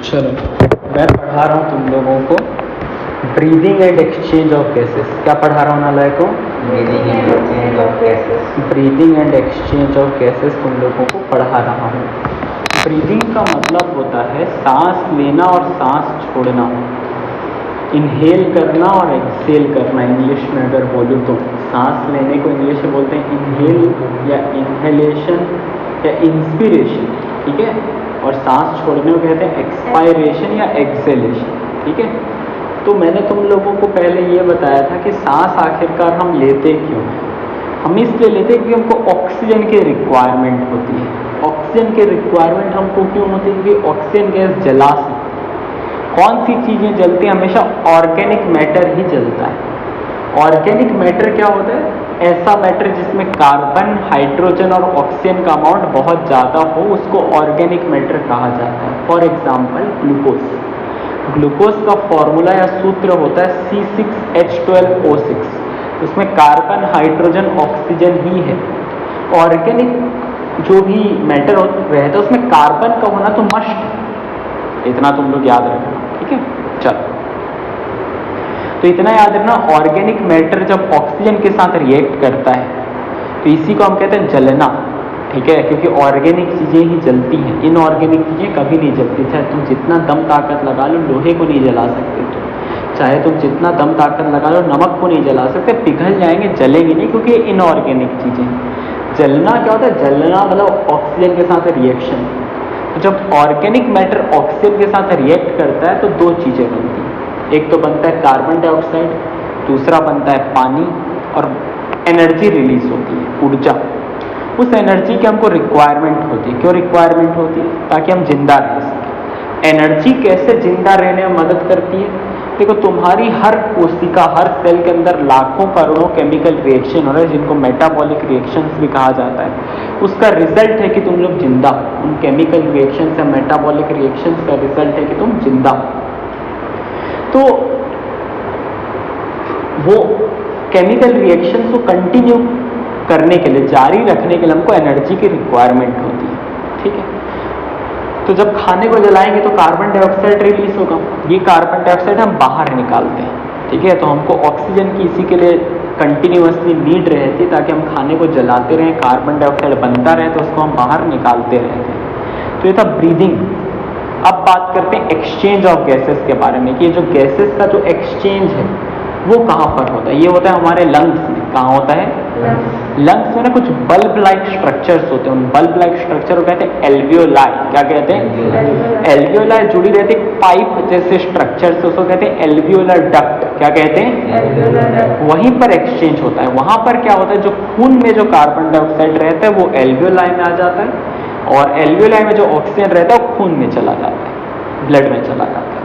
चलो मैं पढ़ा रहा हूँ तुम लोगों को breathing and exchange of gases. क्या पढ़ा रहा हूँ नालायक को? Breathing and exchange of gases. Breathing and exchange of gases तुम लोगों को पढ़ा रहा हूँ। ब्रीदिंग का मतलब होता है सांस लेना और सांस छोड़ना, इनहेल करना और एक्सहेल करना। इंग्लिश में अगर बोलूँ तो सांस लेने को इंग्लिश में बोलते हैं इनहेल या इनहेलेशन या इंस्पिरेशन, ठीक है, और सांस छोड़ने को कहते हैं एक्सपायरेशन या एक्सहेलेशन, ठीक है। तो मैंने तुम लोगों को पहले ये बताया था कि सांस आखिरकार हम लेते क्यों हैं। हम इसलिए लेते हैं क्योंकि हमको ऑक्सीजन की रिक्वायरमेंट होती है। ऑक्सीजन की रिक्वायरमेंट हमको क्यों होती है? क्योंकि ऑक्सीजन गैस जला सकती है। कौन सी चीज़ें जलती हैं? हमेशा ऑर्गेनिक मैटर ही जलता है। ऑर्गेनिक मैटर क्या होता है? ऐसा मैटर जिसमें कार्बन, हाइड्रोजन और ऑक्सीजन का अमाउंट बहुत ज़्यादा हो, उसको ऑर्गेनिक मैटर कहा जाता है। For example glucose. ग्लूकोज का फॉर्मूला या सूत्र होता है C6H12O6। उसमें कार्बन, हाइड्रोजन, ऑक्सीजन ही है। ऑर्गेनिक जो भी मैटर रहता है उसमें कार्बन का होना तो मस्ट है, इतना तुम लोग याद रखना, ठीक है। चलो, तो इतना याद रखना, ऑर्गेनिक मैटर जब ऑक्सीजन के साथ रिएक्ट करता है तो इसी को हम कहते हैं जलना, ठीक है। क्योंकि ऑर्गेनिक चीज़ें ही जलती हैं, इनऑर्गेनिक चीज़ें कभी नहीं जलती। चाहे तुम जितना दम ताकत लगा लो, लोहे को नहीं जला सकते तुम। चाहे तुम जितना दम ताकत लगा लो, नमक को नहीं जला सकते, पिघल जाएंगे, जलेंगे नहीं, क्योंकि ये इनऑर्गेनिक चीज़ें। जलना क्या होता है? जलना मतलब ऑक्सीजन के साथ रिएक्शन। तो जब ऑर्गेनिक मैटर ऑक्सीजन के साथ रिएक्ट करता है तो दो चीज़ें बनती हैं। एक तो बनता है कार्बन डाइऑक्साइड, दूसरा बनता है पानी, और एनर्जी रिलीज होती है, ऊर्जा। उस एनर्जी की हमको रिक्वायरमेंट होती है। क्यों रिक्वायरमेंट होती है? ताकि हम जिंदा रह सकें। एनर्जी कैसे जिंदा रहने में मदद करती है? देखो, तुम्हारी हर कोशिका, हर सेल के अंदर लाखों करोड़ों केमिकल रिएक्शन हो रहे हैं, जिनको मेटाबॉलिक रिएक्शंस भी कहा जाता है। उसका रिजल्ट है कि तुम लोग जिंदा हो। उन केमिकल रिएक्शंस या मेटाबॉलिक रिएक्शंस का रिजल्ट है कि तुम जिंदा हो। तो वो केमिकल रिएक्शंस को कंटिन्यू करने के लिए, जारी रखने के लिए हमको एनर्जी की रिक्वायरमेंट होती है, ठीक है। तो जब खाने को जलाएंगे तो कार्बन डाइऑक्साइड रिलीज होगा। ये कार्बन डाइऑक्साइड हम बाहर निकालते हैं, ठीक है। तो हमको ऑक्सीजन की इसी के लिए कंटिन्यूअसली नीड रहती है, ताकि हम खाने को जलाते रहें, कार्बन डाइऑक्साइड बनता रहे, तो उसको हम बाहर निकालते रहते हैं। तो ये था ब्रीदिंग। अब बात करते हैं एक्सचेंज ऑफ गैसेस के बारे में, कि ये जो गैसेस का जो एक्सचेंज है वो कहाँ पर होता है? ये होता है हमारे लंग्स में। कहाँ होता है? लंग्स में ना कुछ बल्ब लाइक स्ट्रक्चर्स होते हैं। उन बल्ब लाइक स्ट्रक्चर को कहते हैं एल्वियोलाई। क्या कहते हैं? एल्वियोलाई जुड़ी रहती है पाइप जैसे स्ट्रक्चर से, उसको कहते हैं एल्वियोलर डक्ट। क्या कहते हैं? वहीं पर एक्सचेंज होता है। वहां पर क्या होता है? जो खून में जो कार्बन डाइऑक्साइड रहता है वो एल्वियोलाई में आ जाता है, और एल्वियोलाई में जो ऑक्सीजन रहता है वो खून में चला जाता है, ब्लड में चला जाता है।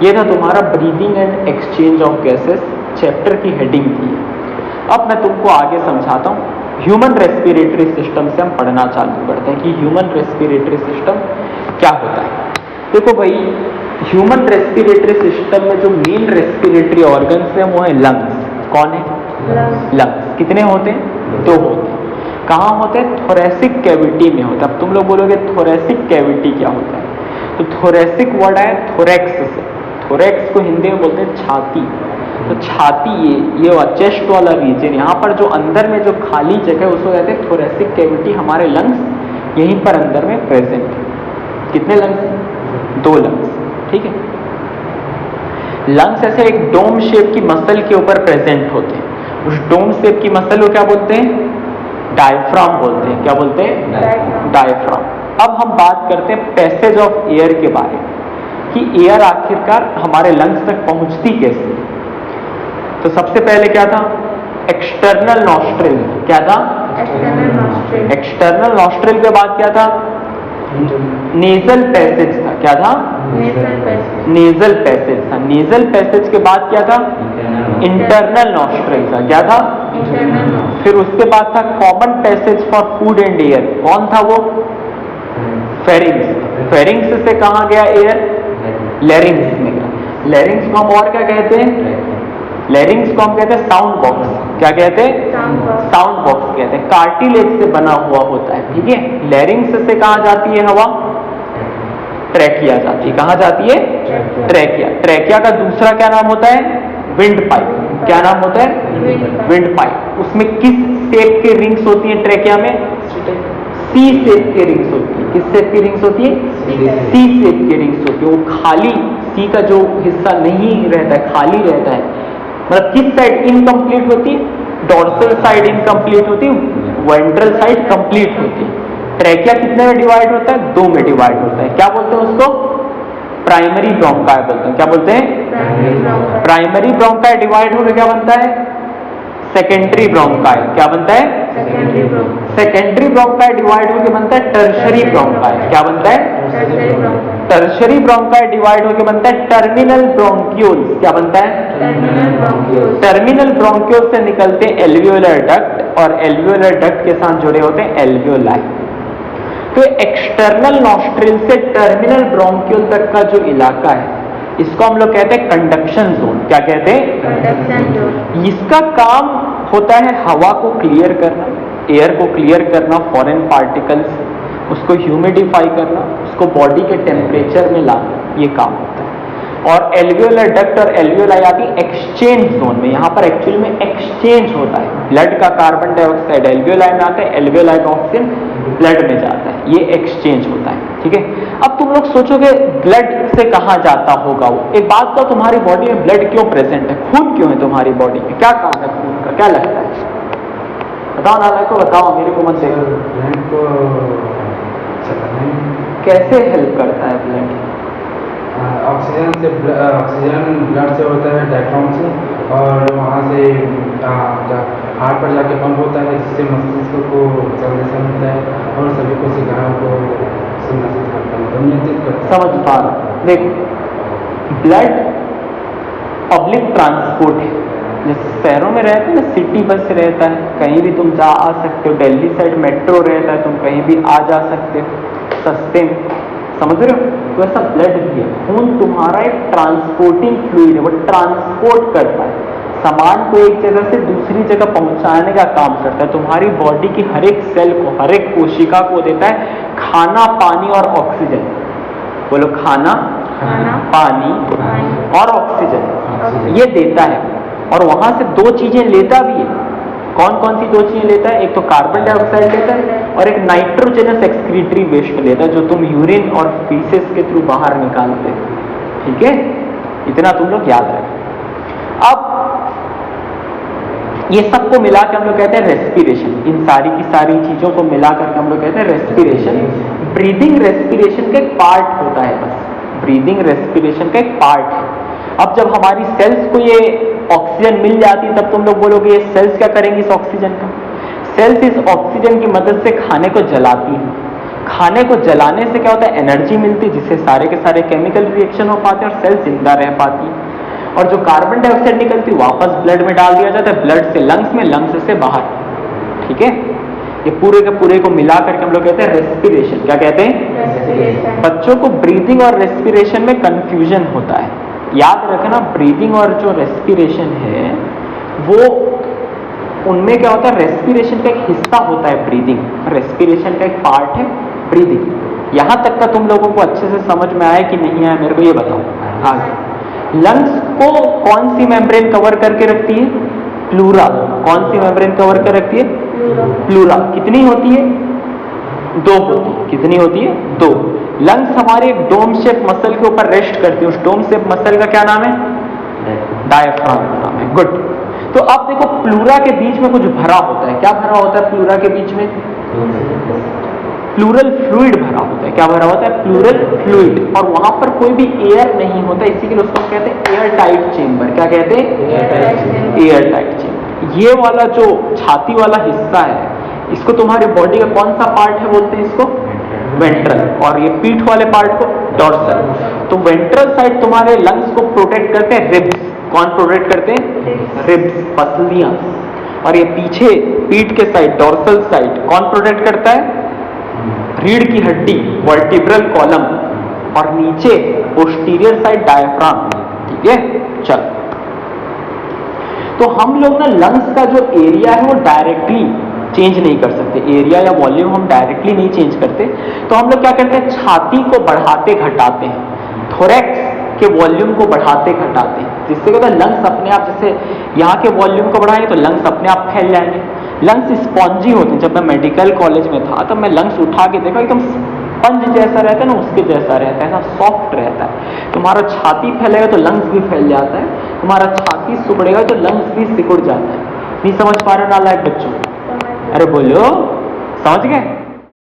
ये था तुम्हारा breathing and exchange of gases, chapter की हेडिंग थी। अब मैं तुमको आगे समझाता हूँ। ह्यूमन रेस्पिरेटरी सिस्टम से हम पढ़ना चालू करते हैं कि ह्यूमन रेस्पिरेटरी सिस्टम क्या होता है। देखो भाई, ह्यूमन रेस्पिरेटरी सिस्टम में जो मेन रेस्पिरेटरी ऑर्गन्स हैं वो है लंग्स। कौन है? लंग्स। कितने होते हैं? 2 होते हैं। कहाँ होते हैं? थोरेसिक कैविटी में होता है। अब तुम लोग बोलोगे थोरेसिक कैविटी क्या होता है? तो थोरेसिक वर्ड है थोरेक्स से। थोरेक्स को हिंदी में बोलते हैं छाती। तो छाती, ये चेस्ट वाला रीजन, यहाँ पर जो अंदर में जो खाली जगह है उसको कहते हैं थोरेसिक कैविटी। हमारे लंग्स यहीं पर अंदर में प्रेजेंट है। कितने लंग्स हैं? 2 लंग्स, ठीक है। लंग्स ऐसे एक डोम शेप की मसल के ऊपर प्रेजेंट होते हैं। उस डोम शेप की मसल को क्या बोलते हैं? डायफ्राम बोलते हैं। क्या बोलते हैं? डायफ्राम। अब हम बात करते हैं पैसेज ऑफ एयर के बारे में, कि एयर आखिरकार हमारे लंग्स तक पहुंचती कैसे। तो सबसे पहले क्या था? External nostril. क्या था? एक्सटर्नल नॉस्ट्रिल के बाद क्या था? नेजल पैसेज था। क्या था? नेजल पैसेज था। नेजल पैसेज के बाद क्या था? इंटरनल नॉस्ट्रिल था। क्या था? फिर उसके बाद था common passage for food and air. कौन था वो? फेरिंग्स। फेरिंग्स से कहाँ गया एयर? लैरिंग्स में गया। लैरिंग्स को हम और क्या कहते हैं? लैरिंग्स को हम कहते हैं साउंड बॉक्स। क्या कहते हैं? साउंड बॉक्स कहते हैं। कार्टिलेज से बना हुआ होता है, ठीक है। लैरिंग्स से कहाँ जाती है हवा? ट्रैकिया जाती है। कहाँ जाती है? ट्रैकिया। ट्रैकिया का दूसरा क्या नाम होता है? Wind pipe. क्या नाम होता है? Wind pipe. उसमें किस शेप के रिंग्स होती हैं ट्रैकिया में? सी शेप के रिंग्स होती है। किस शेप की रिंग्स होती है? सी शेप की रिंग्स होती है। वो खाली सी का जो हिस्सा नहीं रहता है, खाली रहता है, मतलब किस साइड इनकम्प्लीट होती है? डॉर्सल साइड इनकम्प्लीट होती है, वेंट्रल साइड कंप्लीट होती है। ट्रैकिया कितने में डिवाइड होता है? 2 में डिवाइड होता है। क्या बोलते हैं उसको? प्राइमरी ब्रोंकाई बोलते हैं। क्या बोलते हैं? प्राइमरी ब्रोंकाई डिवाइड होकर क्या बनता है? Secondary bronchi. क्या बनता है? सेकेंडरी ब्रोंकाई डिवाइड होकर बनता है टर्शरी ब्रोंकाई। क्या बनता है? टर्शरी ब्रोंकाई डिवाइड होकर बनता है टर्मिनल ब्रोंक्यूल्स। क्या बनता है? टर्मिनल ब्रोंक्यूल्स से निकलते एल्वियोलर डक्ट और एल्वियोलर डक्ट के साथ जुड़े होते हैं एल्वियोलाई। तो एक्सटर्नल नॉस्ट्रिल से टर्मिनल ब्रोंक्यूल तक का जो इलाका है, इसको हम लोग कहते हैं कंडक्शन जोन। क्या कहते हैं? Conduction zone. इसका काम होता है हवा को क्लियर करना, एयर को क्लियर करना, फॉरेन पार्टिकल्स, उसको ह्यूमिडिफाई करना, उसको बॉडी के टेम्परेचर में लाना, ये काम होता है। और एल्वियोलर डक्ट और एल्वियोलाई आती है एक्सचेंज जोन में। यहाँ पर एक्चुअली में एक्सचेंज होता है। ब्लड का कार्बन डाइऑक्साइड एल्वियोलाई में आता है, एल्वियोलाई का ऑक्सीजन ब्लड में जाता है, ये एक्सचेंज होता है। ठीक है, अब तुम लोग सोचोगे ब्लड से कहाँ जाता होगा वो। एक बात तो, तुम्हारी बॉडी में ब्लड क्यों प्रेजेंट है? खून क्यों है तुम्हारी बॉडी में? क्या काम है खून का? क्या लगता है? बताओ ना, को बताओ, मेरे को मत देखो। कैसे हेल्प करता है ब्लड? ऑक्सीजन से ऑक्सीजन ब्लड से होता है डायफ्राम से, और वहाँ से हार्ट पर जाके पंप होता है, जिससे मस्तिष्क को संदेशन मिलता है और सभी कोशिकाओं को संरक्षित करता है, नियंत्रित करता है। समझ पा रहा? देखो, ब्लड पब्लिक ट्रांसपोर्ट है। जैसे शहरों में रहते हैं ना, सिटी बस रहता है, कहीं भी तुम जा आ सकते हो। दिल्ली साइड मेट्रो रहता है, तुम कहीं भी आ जा सकते हो सस्ते में, समझ रहे हो? तो ऐसा ब्लड भी है। खून तुम्हारा एक ट्रांसपोर्टिंग फ्लूइड है, वो ट्रांसपोर्ट करता है सामान को, एक जगह से दूसरी जगह पहुंचाने का काम करता है। तुम्हारी बॉडी की हर एक सेल को, हर एक कोशिका को देता है खाना, पानी और ऑक्सीजन। बोलो, खाना, पानी और ऑक्सीजन, ये देता है। और वहां से 2 चीजें लेता भी है। कौन कौन सी 2 चीजें लेता है? एक तो कार्बन डाइऑक्साइड लेता है और एक नाइट्रोजनस एक्सक्रीटरी वेस्ट लेता है, जो तुम यूरिन और फीसेस के थ्रू बाहर निकालते हो। ठीक है, इतना तुम लोग याद रखें। अब ये सबको मिला के हम लोग कहते हैं रेस्पिरेशन। इन सारी की सारी चीजों को मिला करके हम लोग कहते हैं रेस्पिरेशन। ब्रीदिंग रेस्पिरेशन का एक पार्ट होता है, बस ब्रीदिंग रेस्पिरेशन का एक पार्ट है। अब जब हमारी सेल्स को ये ऑक्सीजन मिल जाती है, तब तुम लोग बोलोगे ये सेल्स क्या करेंगी इस ऑक्सीजन का? सेल्स इस ऑक्सीजन की मदद से खाने को जलाती है। खाने को जलाने से क्या होता है? एनर्जी मिलती है, जिससे सारे के सारे केमिकल रिएक्शन हो पाते हैं और सेल जिंदा रह पाती है। और जो कार्बन डाइऑक्साइड निकलती है वापस ब्लड में डाल दिया जाता है, ब्लड से लंग्स में, लंग्स से बाहर। ठीक है, ये पूरे के पूरे को मिला करके हम लोग कहते हैं रेस्पिरेशन। क्या कहते हैं? बच्चों को ब्रीदिंग और रेस्पिरेशन में कंफ्यूजन होता है। याद रखना, ब्रीदिंग और जो रेस्पिरेशन है वो, उनमें क्या होता है? रेस्पिरेशन का एक हिस्सा होता है ब्रीदिंग, रेस्पिरेशन का एक पार्ट है ब्रीदिंग। यहां तक का तुम लोगों को अच्छे से समझ में आया कि नहीं आया, मेरे को ये बताओ। आगे, लंग्स को कौन सी मेम्ब्रेन कवर करके रखती है? प्लूरा। कौन सी मेम्ब्रेन कवर कर रखती है? प्लूरा। कितनी होती है? 2 होती है। कितनी होती है? 2। लंग्स हमारे एक डोम शेप मसल के ऊपर रेस्ट करती है। उस डोम शेप मसल का क्या नाम है? डायफ्राम नाम है। गुड। तो अब देखो, प्लूरा के बीच में कुछ भरा होता है। क्या भरा होता है प्लूरा के बीच में? प्लूरल फ्लूइड भरा होता है। क्या भरा होता है? Pleural fluid. और वहां पर कोई भी एयर नहीं होता, इसी के लिए उसको कहते हैं एयर टाइट चेम्बर। क्या कहते हैं? Air tight chamber. ये वाला जो छाती वाला हिस्सा है, इसको तुम्हारी बॉडी का कौन सा पार्ट है बोलते हैं? इसको वेंट्रल। और ये पीठ वाले पार्ट को डॉर्सल। तो वेंट्रल साइड तुम्हारे लंग्स को प्रोटेक्ट करते हैं रिब्स। कौन प्रोटेक्ट करते हैं? रिब्स, पसलियां। और ये पीछे पीठ के साइड, डॉर्सल साइड, कौन प्रोटेक्ट करता है? रीढ़ की हड्डी, वर्टिब्रल कॉलम। और नीचे पोस्टीरियर साइड डायफ्राम। ठीक है, चल। तो हम लोग ना लंग्स का जो एरिया है वो डायरेक्टली चेंज नहीं कर सकते, एरिया या वॉल्यूम हम डायरेक्टली नहीं चेंज करते। तो हम लोग क्या करते हैं, छाती को बढ़ाते घटाते हैं, थोरैक्स के वॉल्यूम को बढ़ाते घटाते हैं, जिससे क्या होता है लंग्स अपने आप, जैसे यहाँ के वॉल्यूम को बढ़ाएंगे तो लंग्स अपने आप फैल जाएंगे। लंग्स स्पॉन्जी होते हैं। जब मैं मेडिकल कॉलेज में था तब मैं लंग्स उठा के देखा, एकदम स्पंज जैसा रहता है ना, उसके जैसा रहता है ना, सॉफ्ट रहता है। तुम्हारा छाती फैलेगा तो लंग्स भी फैल जाता है, तुम्हारा छाती सिकुड़ेगा तो लंग्स भी सिकुड़ जाता है। नहीं समझ पा रहे नालायक बच्चों? अरे बोलो, समझ गए?